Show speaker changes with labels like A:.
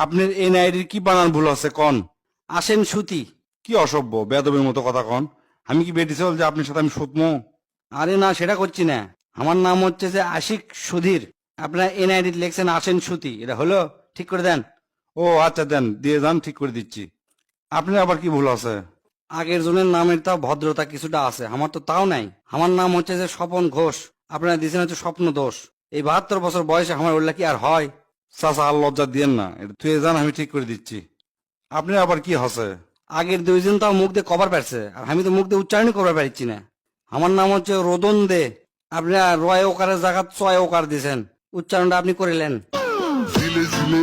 A: আপনার এনআইডির কি বানান ভুল আছে কন?
B: আসেন সুতি।
A: কি অসভ্য বেয়াদবের মতো কথা কন। আমি কি বেটি চল যে আপনার সাথে আমি শুতমো?
B: আরে না, সেটা করছি না। আমার নাম হচ্ছে যে আশিক সুধীর। আপনার এনআইডি লেখছেন আসেন সুতি, এটা হলো? ঠিক করে দেন।
A: ও আচ্ছা দেন, দিয়ে যান, ঠিক করে দিচ্ছি। আপনার আবার কি ভুল আছে?
B: আগের জনের নামের তাও ভদ্রতা কিছুটা আছে, আমার তো তাও নাই। আমার নাম হচ্ছে যে স্বপন ঘোষ, আপনারা দিয়েছেন হচ্ছে স্বপ্ন দোষ। এই 72 বছর বয়সে আমার উল্লেখ কি আর হয়?
A: চাচা আর লজ্জা দিয়েন না, এটা তুই যান, আমি ঠিক করে দিচ্ছি। আপনার আবার কি হসে?
B: আগের দুইজন তাও মুখ দিয়ে কভার পারছে, আর আমি তো মুখ দিয়ে উচ্চারণই করতে পারছি না। আমার নাম হচ্ছে রোদন দে। আপনি রয় ওকারের জায়গা চয় ওকার দিয়েছেন, উচ্চারণটা আপনি করিলেন।
C: Zile zile